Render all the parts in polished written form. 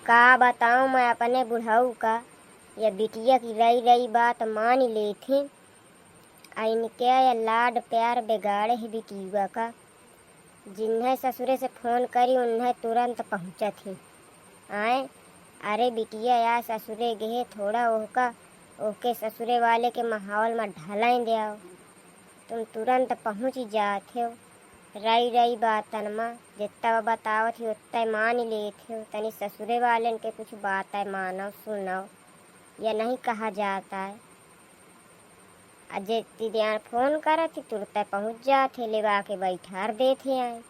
का बताऊँ मैं अपने बुढ़ऊ का। या बिटिया की रही रही बात मान ही लेथे। इनके या लाड प्यार बिगाड़े है बिटिया का। जिन्हें ससुरे से फ़ोन करी उन्हें तुरंत पहुँचा थी। आए अरे बिटिया यार ससुरे गए थोड़ा ओके ससुरे वाले के माहौल में ढलाइन दे आओ। तुम तुरंत पहुँच ही जाते हो। रही रही बातन में जितना बताओ थी उतना मान ही लेते हो। तनी ससुरे वाले के कुछ बात है मानो सुनो या नहीं कहा जाता है। जितनी देर फ़ोन करा थी तुरंत पहुँच जाते लेवा के बैठार देते आए।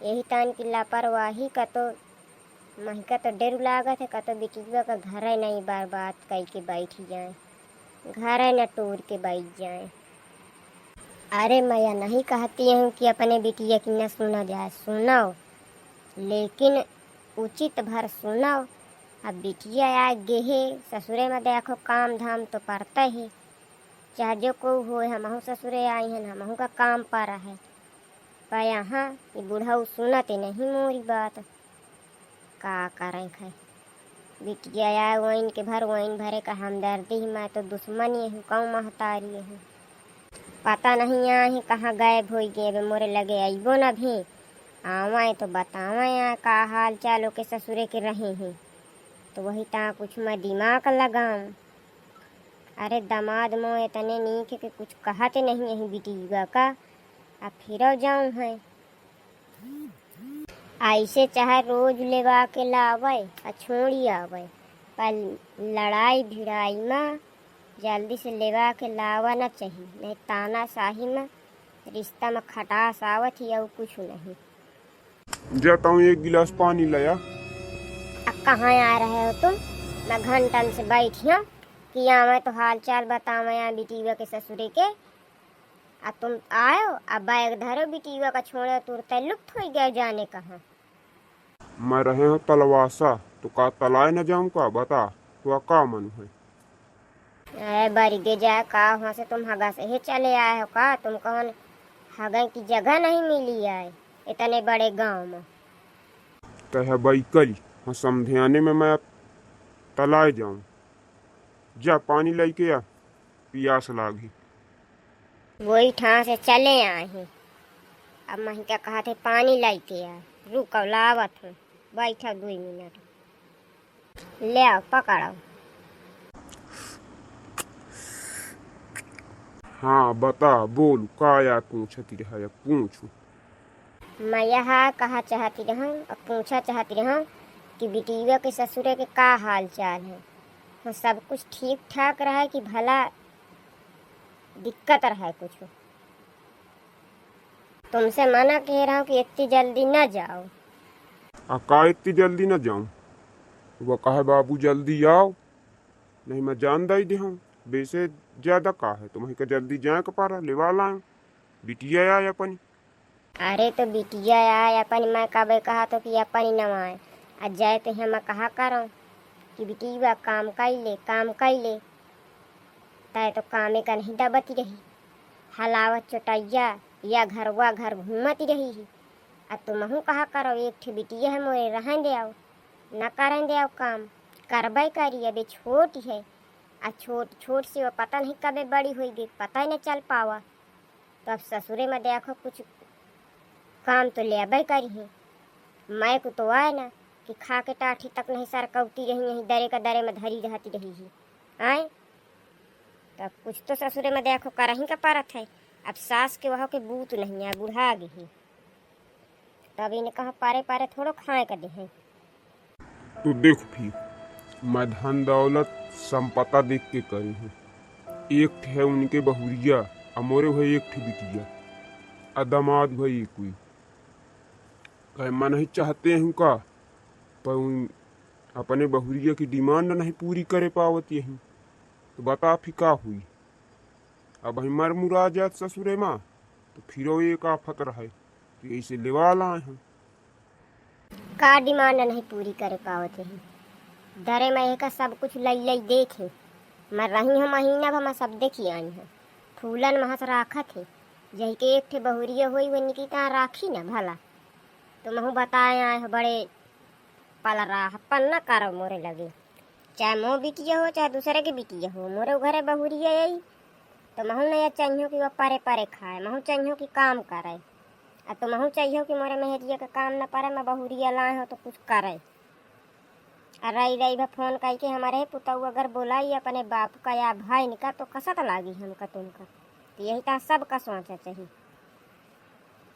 यही तान की लापरवाही का तो मही का तो डर लागत है का तो बिटिया का घर है नहीं बार बात कह के बैठ जाए। घर है न टूर के बैठ जाए। अरे मैं यह नहीं कहती हूँ कि अपने बिटिया की न सुना जाए, सुनाओ लेकिन उचित भर सुनाओ। अब बिटिया आ गेहे ससुरे में देखो काम धाम तो पड़ता ही। चाहे जो को हो हमहू ससुरे आई हैं हमहू का काम पर है। पर यहाँ ये बुढ़ऊ सुनते नहीं मोरी बात। का करें है बिटिया आया वहीं के भर वहीं भरे का हमदर्दी ही। मैं तो दुश्मन ही हूँ कहूँ महतारी हूँ। पता नहीं यहाँ कहाँ गायब हो गए मोरे लगे अबो न भी आवाए तो बतावाए यहाँ का हाल चाल के ससुरे के रहे हैं तो वही ता कुछ मैं दिमाग लगाऊं। अरे दामाद मोह इतने नीक के कुछ कहते नहीं यही बिटिया का। अब फिर जाऊँ है ऐसे चाहे रोज लेवा के लावे और छोड़ी आवे पर लड़ाई भिड़ाई में जल्दी से लेवा के लावा न चाहिए। नहीं ताना शाही में रिश्ता में खटास आवत ही और कुछ नहीं। जाता हूँ एक गिलास पानी लाया। अब कहाँ आ रहे हो तुम? मैं घंटन से बैठी हूँ कि यहाँ मैं तो हाल चाल बतावा यहाँ बिटिया के ससुरे के। अब तुम आयो अब बैग धरो बिटिया का छोड़ो तुरते लुप्त हो गया जाने कहाँ। मैं रहे हूँ तलवासा तो का तलाए न जाऊँ का बता तो का मन है। अरे बरिगे जाए का वहाँ से तुम हगा से ही चले आए हो का? तुम कौन हगा की जगह नहीं मिली है इतने बड़े गांव में। कह बई करी हाँ समझाने में मैं तलाए जाऊँ। जा पानी लेके आ पियास लागी। वही ठां से चले आए हैं। अब मैं क्या कहा थे पानी लेके आ। रुको लावत हूँ बैठा 2 मिनट ले आओ पकड़ो। हाँ बता बोल का या पूछती रहा या पूछू। मैं यहाँ कहा चाहती रहूँ और पूछा चाहती रहूँ कि बिटिया के ससुरे के का हाल चाल है। तो सब कुछ ठीक ठाक रहे कि भला दिक्कत रहे कुछ। तुमसे मना कह रहा हूँ कि इतनी जल्दी न जाओ। का इतनी जल्दी न जाऊँ? वो कहे बाबू जल्दी आओ नहीं मैं जान दई दे हूँ वैसे ज्यादा का है तुम्हें का जल्दी जाए का पारा लेवा लाए बिटिया आए अपनी। अरे तो बिटिया आए अपन मैं कब कहा तो कि अपन न आए आज जाए तो हम कहा करो कि बिटिया काम कर ले तय तो कामे का नहीं दबती रही हलावत चटैया या घर घूमती रही ही। अब तुमहू कहा करो एक ठे बिटिया है मोरे रहन दे आओ न करें दे आओ काम करबे करी अबे छोटी है। आ छोट से वो पता नहीं कब बड़ी हुई गई पता ही न चल पावा। तो अब ससुरे में देखो कुछ काम तो ले अबे करी है। मैं को तो आए ना कि खा के टाठी तक नहीं सरकौती रही यहीं दरे का दरे में धरी रहती रही है। आए तब कुछ तो ससुरे में देखो करही का परत है। अब सास के वहाँ के बूत नहीं है बुढ़ा गई तब इन्हें कहा पारे पारे थोड़ो खाए का दे। तो देख भी मैं धन दौलत संपत्ता देख के करी हूँ। एक है उनके बहुरिया अमोरे भाई एक ठे बिटिया अदमाद भाई कोई कहे मैं नहीं चाहते हूँ का पर अपने बहुरिया की डिमांड नहीं पूरी करे पावत यही तो बता फिर का हुई। अब हम मर मुरा जात ससुरे माँ तो फिर एक आफत रहे तो ऐसे लेवा लाए हैं। का डिमांड नहीं पूरी कर पावत है दरे में का सब कुछ लई देखे। मैं रही हूँ महीना भर मैं सब देखी आई हूँ फूलन महस राखा थे यही के एक ठे बहुरिया हुई वो निकी कहाँ राखी ना भला। तो महू बताए आए हो बड़े पलराहपन न करो मोरे लगे, चाहे मोह बिटिया हो चाहे दूसरे के बिटिया हो, मोरे घरे बहुरिया यही तो महू नहीं चाहिए कि वह परे परे खाए, महू चाहिए कि काम करे। तो महू चाहिए कि मोरे मेहरिया का काम न पारे, मैं बहुरिया लाए हो तो कुछ करे। और रही रही भा फोन करके हमारे पुतऊ अगर बोलाई अपने बाप का या भाई का तो कसत लागी हमका तुमका। तो यही तो सबका सोचा चाहिए।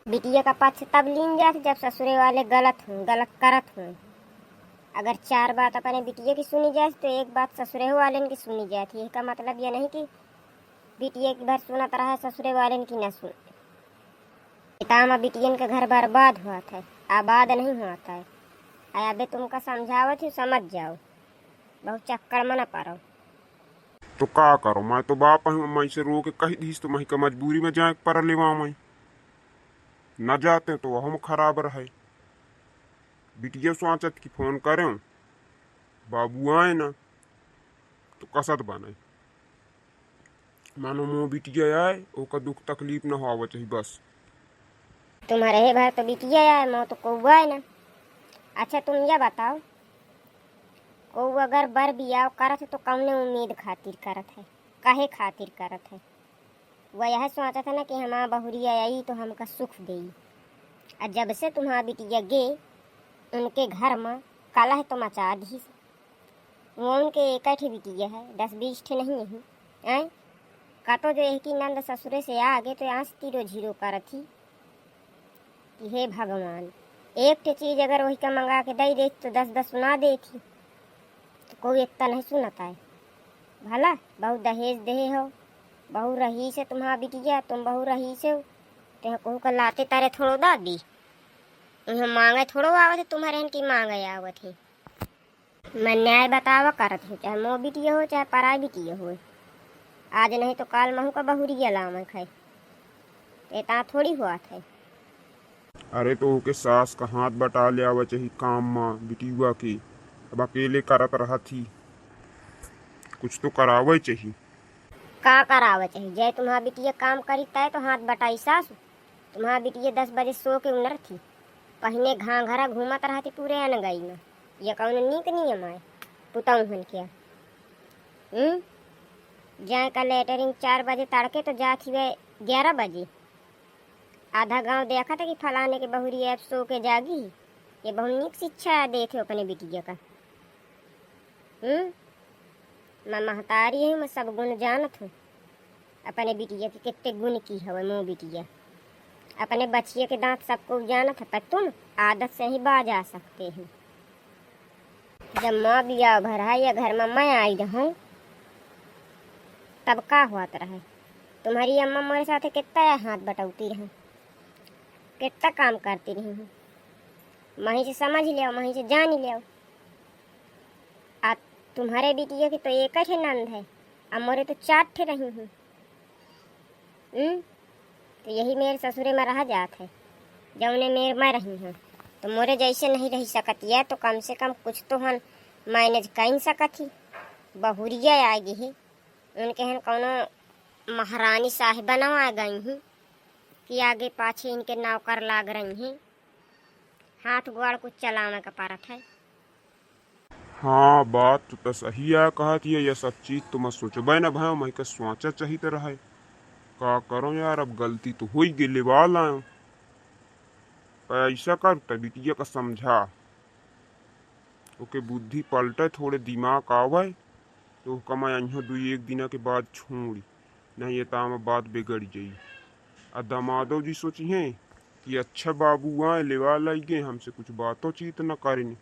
बिटिया का पक्ष तब लीन जाते जब ससुरे वाले गलत करत हों। अगर 4 बात अपने बिटिया की सुनी जाए तो एक बात ससुरे वाले की सुनी जाती है। इसका मतलब यह नहीं कि बिटिया की भर सुनत रहा है ससुरे वाले की न सुन। पितामा बिटियन का घर बर्बाद हुआ था, आबाद नहीं हुआ था। अबे तुमका समझावत ही समझ जाओ, बहुत चक्कर में न पारो। तो का करो, मैं तो बाप हूँ, मैं से रो के कही दीस तो मैं का मजबूरी में जाए पर लेवा मैं न जाते तो हम खराब रहे। बिटिया सोचत की फोन करें बाबू आए ना तो कसत बने, मानो मोह बिटिया आए ओका दुख तकलीफ न हो चाहिए बस। तुम्हारे भर तो बिटिया आए, मोह तो कौआ है ना। अच्छा तुम यह बताओ, को अगर बर बियाह करत है तो कौने उम्मीद खातिर करत है, काहे खातिर करत है? वह यह सोचा था ना कि हमारा बहुरिया आई तो हमका सुख देई। और जब से तुम्हारा बिटिया गे उनके घर में काला है तो मचा दी। वो उनके एक ही बिटिया है, 10-20 ठे नहीं है। आए का तो जो एक ही नंद ससुरे से आ गए तो यहाँ से तीरो झीरो करत ही कि हे भगवान, एक ठे चीज़ अगर वही का मंगा के दे दे तो 10-10 सुना दे थी। तो कोई इतना नहीं सुनता है। भला बहु दहेज दे हो, बहु रही से तुम्हारा बिटिया, तुम बहु रही से हो तो कहूँ का लाते तारे थोड़ो दादी उन्हें मांगे थोड़ो आवत है, तुम्हारे की मांगे आवत है। मैं न्याय बतावा करत हूँ, चाहे मोह बिटिया हो चाहे पराई बिटिया हो। आज नहीं तो काल महू का बहुरिया लाम खाए, इतना थोड़ी हुआ था। अरे तो ओके सास का हाथ बटा ले आवा चाहिए काम में बिटिया के, अब अकेले करत रहा थी, कुछ तो करावे चाहिए। का करावे चाहिए? जय तुम्हारा बिटिया काम करी तय तो हाथ बटाई सासू। तुम्हारा बिटिया 10 बजे सो के उनर थी, पहने घाघरा घूमत रहती पूरे अनगई में। यह कौन नीक नियम है पुतऊ हन क्या? जाए का लेटरिंग 4 बजे तड़के तो जाती वे 11 बजे। आधा गांव देखा था कि फलाने के बहुरी ऐप सो के जागी। ये बहुत नीक शिक्षा देते अपने बिटिया का। मैं महतारी हूँ, मैं सब गुण जानत हूँ अपने बिटिया के कितने गुण की है। मोह बिटिया अपने बच्चिया के दांत सबको जानत है, पर तुम आदत से ही बाज आ सकते हैं। जब माँ बिया भरा या घर में मैं आई रहूँ तब का हुआ रहे? तुम्हारी अम्मा मेरे साथ कितना हाथ बटौती रहे, कितना काम करती रही हूँ। वहीं से समझ लिया, वहीं से जान लिया। आ तुम्हारे बिटिया की तो एक ही नंद है, अब मोरे तो 4 ठे रही हूँ। तो यही मेरे ससुरे में रह जात है, जब उन्हें मेरे मैं रही हूँ। तो मोरे जैसे नहीं रही सकती है तो कम से कम कुछ तो हम मैनेज कर सकत ही। बहुरिया आ गई है, उनके हैं कौनो महारानी साहिबा न आ गई हैं कि आगे पाछे इनके नौकर लाग रही हैं, हाथ गोड़ कुछ चलाने का पारत है। हाँ बात तो सही है कहती है, यह सब चीज तो मैं सोचबे न भाई, मैं का सोचा चाहिए तो रहे। का करो यार, अब गलती तो हो ही गई, लेवा लाओ। ऐसा कर त बिटिया का समझा, ओके बुद्धि पलटे, थोड़े दिमाग आवे तो कमाई 2-1 दिन के बाद छोड़ी, नहीं ये ताम बात बिगड़ जाई। आ दमादो जी सोची है कि अच्छा बाबू आए लेवा लाई गए, हमसे कुछ बातों चीत न करें।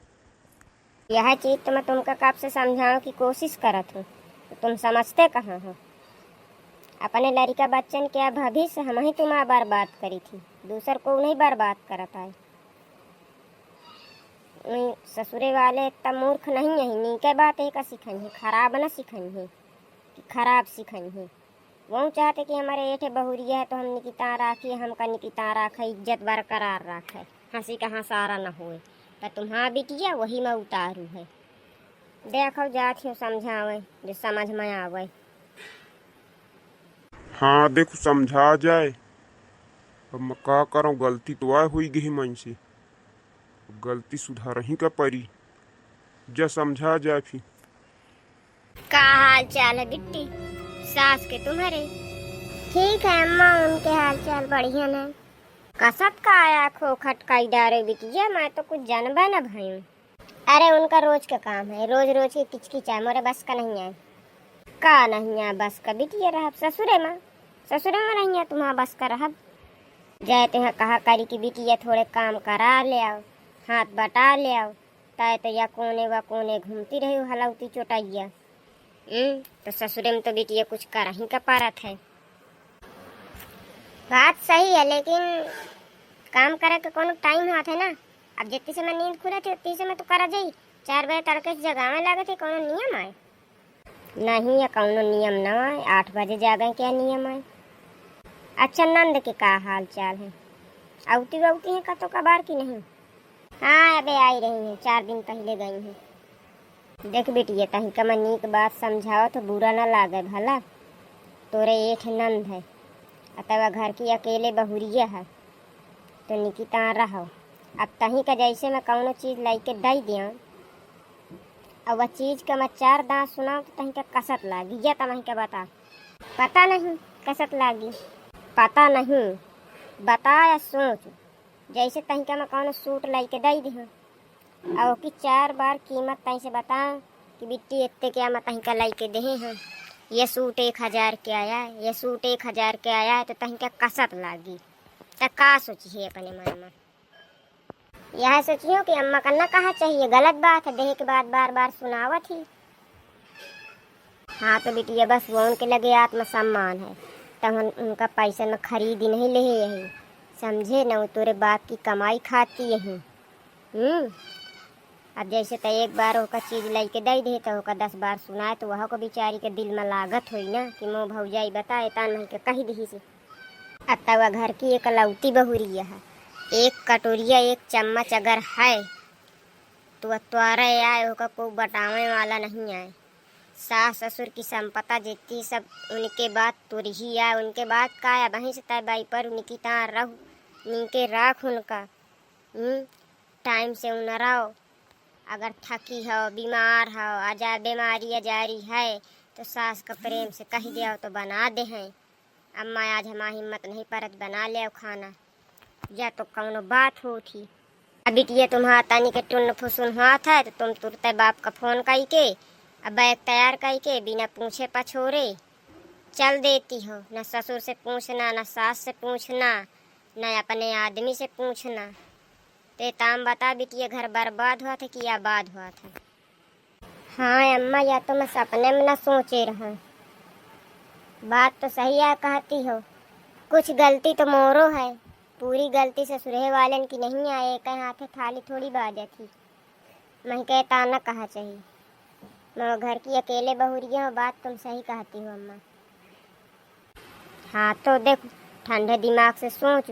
यह चीज तो मैं तुमका कब से समझाने की कोशिश करत हूँ, तो तुम समझते कहाँ हो? अपने लड़का बच्चन के भविष्य हम ही तुम्हारा बर्बाद करी थी, दूसर को नहीं बर्बाद करता है। ससुरे वाले इतना मूर्ख नहीं है, नीके बात एक सिखाई है, खराब न सिखाई है कि खराब सिखाई है। वो चाहते कि हमारे एठे बहुरिया है तो हम निकिता राखी, हमका निकिता राखे, इज्जत बरकरार राखे, हंसी का हंसारा न होए। तो तुम्हारा बिटिया वही में उतारू है। देखो जाती हो समझावे जो समझ में आवे। हाँ देखो समझा जाए, अब मैं का करूँ, गलती तो आए हुई गई मन से, गलती सुधार ही का परी। जा समझा जाए फिर। का हाल चाल है बिट्टी सास के तुम्हारे? ठीक है अम्मा, उनके हाल चाल बढ़िया है। कसत का आया खो खटकाई डारे बिटिया, मैं तो कुछ जानबा न भई। अरे उनका रोज का काम है, रोज रोज की किचकिचा, मोरे बस का नहीं है। का नहीं है बस का बिटिया, रह ससुरे में नहीं है तुम्हारा बस का रह। जाते हैं कहा करी की बिटिया थोड़े काम करा ले आओ, हाथ बटा ले आओ, ताए तो या कोने व कोने घूमती रही हो हलाउती चोटाइया। तो ससुरे में तो बिटिया कुछ कर ही का पारत है। बात सही है, लेकिन काम करे के कोनो टाइम हाथ है ना। अब जितनी समय नींद खुले थे उतनी समय तो करा जाई। 4 बजे तड़के से जगावे लगे थे, कोनो नियम है? नहीं है कोनो नियम न है। 8 बजे जागे क्या नियम है? अच्छा नंद के का हाल चाल है? आउती वाउती है का तो कबार की नहीं? हाँ अबे आई रही है, 4 दिन पहले गई है। देख बेटी तही का मनी की बात समझाओ तो बुरा ना लागे भला। तोरे 8 नंद है, अतवा घर की अकेले बहुरिया है, तो निकिता रहो। अब तही का जैसे मैं कौनो चीज लाइके दई दिया और वह चीज का मैं 4 दांत सुनाऊं तो तही का कसत लागी या तमही का बता? पता नहीं कसत लागी, पता नहीं बता या सोच। जैसे तही का मैं कौनो सूट लाइके दई दी और की 4 बार कीमत तही से बता कि बिट्टी इतने क्या मैं तही का लाइके दे हैं। ये सूट 1000 के आया है, ये सूट 1000 के आया है, तो तही का कसत लागी। तो का सोची है अपने मन में? यह सोचियो कि अम्मा करना कहा चाहिए, गलत बात है, देह के बाद बार बार सुनावत ही। हाँ तो बिटिया बस वो उनके लगे आत्मसम्मान है, तब उनका पैसा में खरीदी नहीं ले यही समझे न। वो तोरे बाप की कमाई खाती यही। अब जैसे तो एक बार ओका चीज लेके दे दे तो ओका 10 बार सुनाए तो वह को बेचारी के दिल में लागत हुई ना कि मोह भौजाई बताए तान नहीं के कही दी से। अब तवा घर की एक लौती बहुरिया है, एक कटोरिया 1 चम्मच अगर है तो त्वारा आए होगा कोई बटावे वाला नहीं आए। सास ससुर की संपत्ता जितनी सब उनके बाद तुरी ही आए, उनके बाद का आया वहीं से तय बाई पर उनकी ता रह नीके राख उनका। टाइम से उन रहो। अगर थकी हो बीमार हो आजा बीमारी अजारी है तो सास का प्रेम से कह दिया तो बना दे हैं। अम्मा आज हमारी हिम्मत नहीं परत बना ले खाना, या तो कौनो बात हो थी। अब बिटिया तुम्हारा तानी के टुन फुसुन हुआ था तो तुम तुरते बाप का फोन कई के अब बैग तैयार कई के बिना पूछे पछोरे चल देती हो। न ससुर से पूछना, न सास से पूछना, न अपने आदमी से पूछना। ते ताम बता बिटिया घर बर्बाद हुआ था कि आबाद हुआ था? हाँ अम्मा, या तो मैं सपने में न सोचे रहा। बात तो सही है कहती हो, कुछ गलती तो मोरो है, पूरी गलती ससुरे वालन की नहीं आए। कहीं हाथे थाली थोड़ी बाजा थी। मैं कहता न कहा चाहिए, मैं घर की अकेले बहुरिया हो। बात तुम सही कहती हो अम्मा। हाँ तो देख ठंडे दिमाग से सोच।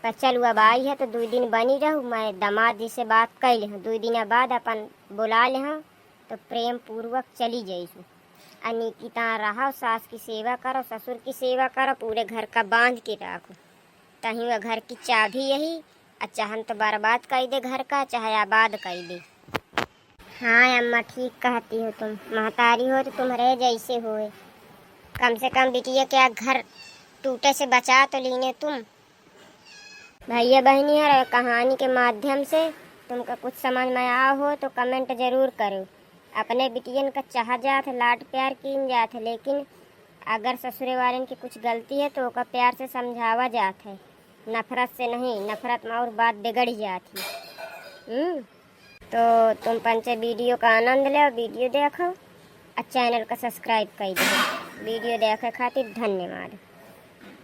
पर चलू अब आई है तो 2 दिन बनी रहूँ। मैं दामाद जी से बात कर ले, 2 दिन बाद अपन बुला ले तो प्रेम पूर्वक चली जाइसु। अनिकिता रहो, सास की सेवा करो, ससुर की सेवा करो, पूरे घर का बांध के रखो। तही वह घर की चाबी यही, चाहन तो बर्बाद कर दे घर का, चाहे आबाद कर दे। हाँ अम्मा ठीक कहती हो तुम, महतारी हो तो तुम्हारे जैसे होए। कम से कम बिटिया क्या घर टूटे से बचा तो लीने तुम। भैया बहनी है कहानी के माध्यम से तुमका कुछ समझ में आया हो तो कमेंट जरूर करो। अपने बिटियन का चाह जात लाड प्यार कीन जात है, लेकिन अगर ससुरे वाले की कुछ गलती है तो ओका प्यार से समझावा जात है, नफरत से नहीं। नफरत में और बात बिगड़ जाती। तो तुम पंचे वीडियो का आनंद ले, वीडियो देखो और चैनल का सब्सक्राइब कर दो। वीडियो देखे खातिर धन्यवाद।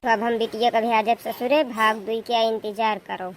तो अब हम बिटिया का भेजब ससुरे, भाग 2 क्या इंतजार करो।